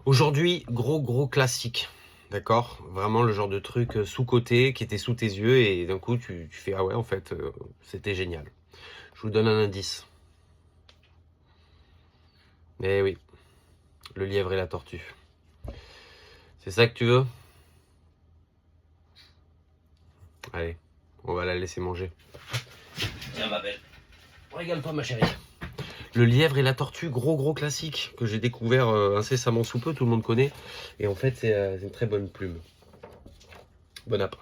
Aujourd'hui, gros classique, d'accord? Vraiment le genre de truc sous-coté qui était sous tes yeux et d'un coup tu fais ah ouais en fait c'était génial. Je vous donne un indice. Eh oui, le lièvre et la tortue. C'est ça que tu veux? Allez, on va la laisser manger. Tiens ma belle, régale-toi ma chérie. Le lièvre et la tortue, gros classique que j'ai découvert incessamment sous peu, tout le monde connaît. Et en fait c'est une très bonne plume. Bon app.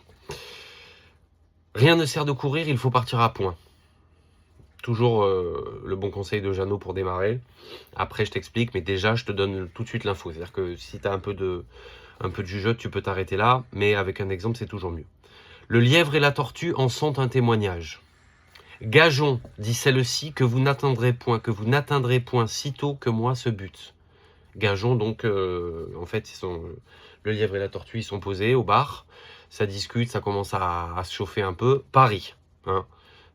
Rien ne sert de courir, il faut partir à point. Toujours le bon conseil de Jeannot pour démarrer. Après, je t'explique, mais déjà, je te donne tout de suite l'info. C'est-à-dire que si tu as un peu de jugeote, tu peux t'arrêter là, mais avec un exemple, c'est toujours mieux. Le lièvre et la tortue en sont un témoignage. Gageons, dit celle-ci, que vous n'atteindrez point sitôt que moi ce but. Gageons donc, en fait, le lièvre et la tortue, ils sont posés au bar, ça discute, ça commence à se chauffer un peu. Paris, hein.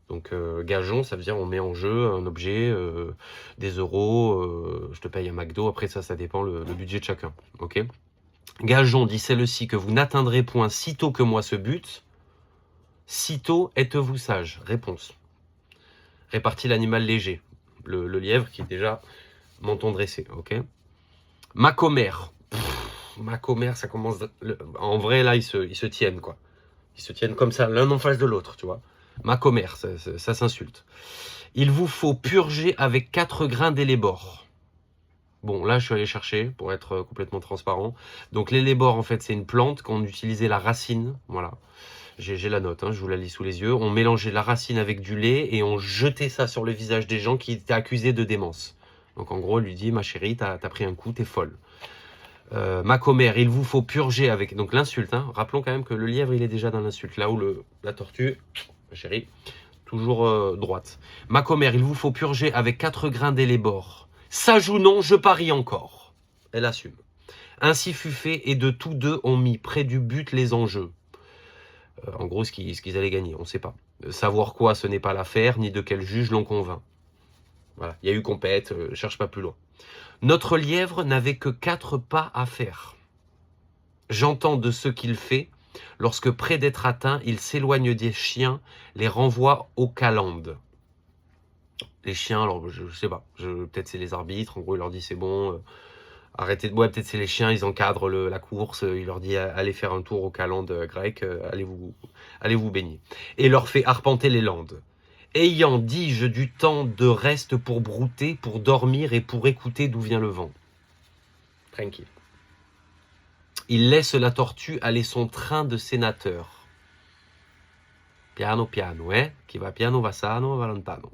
Donc gageons, ça veut dire on met en jeu un objet, des euros, je te paye un McDo, après ça dépend le budget de chacun. Ok. Gageons, dit celle-ci, que vous n'atteindrez point sitôt que moi ce but. Sitôt êtes-vous sage? Réponse. Répartit l'animal léger, le lièvre qui est déjà menton dressé. Ok. Ma commère. Ma commère, ça commence... En vrai, là, ils se tiennent, quoi. Ils se tiennent comme ça, l'un en face de l'autre, tu vois. Ma commère, ça s'insulte. Il vous faut purger avec 4 grains d'élébore. Bon, là, je suis allé chercher pour être complètement transparent. Donc, l'élébore, en fait, c'est une plante qu'on utilisait la racine. Voilà. J'ai la note, hein, je vous la lis sous les yeux. On mélangeait la racine avec du lait et on jetait ça sur le visage des gens qui étaient accusés de démence. Donc, en gros, on lui dit, ma chérie, t'as pris un coup, t'es folle. Ma commère, il vous faut purger avec... Donc, l'insulte, hein. Rappelons quand même que le lièvre, il est déjà dans l'insulte. Là où la tortue, ma chérie... toujours droite. Ma commère, il vous faut purger avec 4 grains d'élébore. Sage ou non, je parie encore. Elle assume. Ainsi fut fait, et de tous deux ont mis près du but les enjeux. En gros, ce qu'ils allaient gagner, on ne sait pas. Savoir quoi, ce n'est pas l'affaire, ni de quel juge l'on convainc. Voilà, il y a eu compète, cherche pas plus loin. Notre lièvre n'avait que 4 pas à faire. J'entends de ce qu'il fait, lorsque près d'être atteint, il s'éloigne des chiens, les renvoie aux calendes. Les chiens, alors je sais pas, peut-être c'est les arbitres, en gros il leur dit c'est bon, arrêtez de... Ouais, peut-être c'est les chiens, ils encadrent la course, il leur dit allez faire un tour aux calendes grecques, allez vous baigner. Et leur fait arpenter les landes. Ayant, dis-je, du temps de reste pour brouter, pour dormir et pour écouter d'où vient le vent. Tranquille. Il laisse la tortue aller son train de sénateur. Piano piano, qui va piano va sano, va lontano.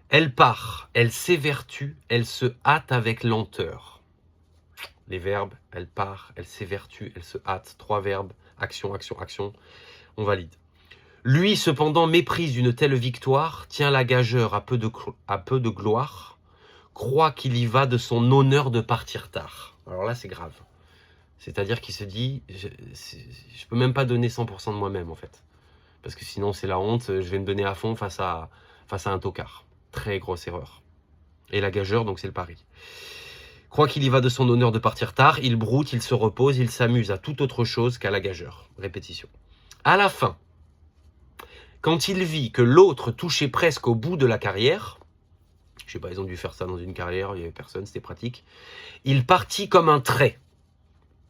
Elle part, elle s'évertue, elle se hâte avec lenteur. Les verbes, elle part, elle s'évertue, elle se hâte. 3 verbes, action, action, action. On valide. Lui, cependant, méprise une telle victoire, tient la gageure à peu de gloire, croit qu'il y va de son honneur de partir tard. Alors là, c'est grave. C'est-à-dire qu'il se dit, je peux même pas donner 100% de moi-même, en fait. Parce que sinon, c'est la honte, je vais me donner à fond face à un tocard. Très grosse erreur. Et la gageure, donc c'est le pari. Croit qu'il y va de son honneur de partir tard, il broute, il se repose, il s'amuse à toute autre chose qu'à la gageure. Répétition. À la fin, quand il vit que l'autre touchait presque au bout de la carrière, je sais pas, ils ont dû faire ça dans une carrière, il n'y avait personne, c'était pratique, il partit comme un trait.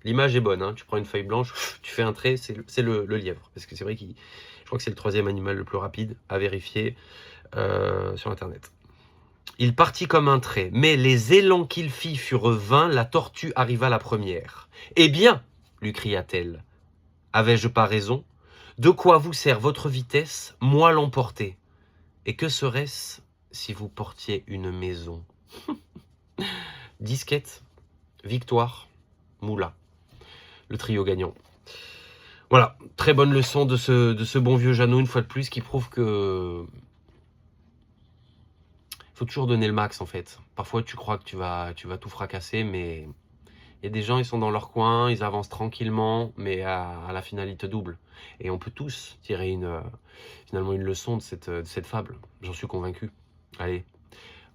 L'image est bonne, hein, tu prends une feuille blanche, tu fais un trait, c'est le lièvre. Parce que c'est vrai je crois que c'est le 3e animal le plus rapide à vérifier sur Internet. Il partit comme un trait, mais les élans qu'il fit furent vains, la tortue arriva la première. « Eh bien, lui cria-t-elle, avais-je pas raison? De quoi vous sert votre vitesse, moi l'emporter? Et que serait-ce si vous portiez une maison ?» Disquette, victoire, moula. Le trio gagnant. Voilà, très bonne leçon de ce bon vieux Jeannot, une fois de plus, qui prouve que... faut toujours donner le max, en fait. Parfois, tu crois que tu vas tout fracasser, mais... il y a des gens, ils sont dans leur coin, ils avancent tranquillement, mais à la finale, ils te doublent. Et on peut tous tirer finalement une leçon de cette fable. J'en suis convaincu. Allez,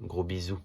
gros bisous.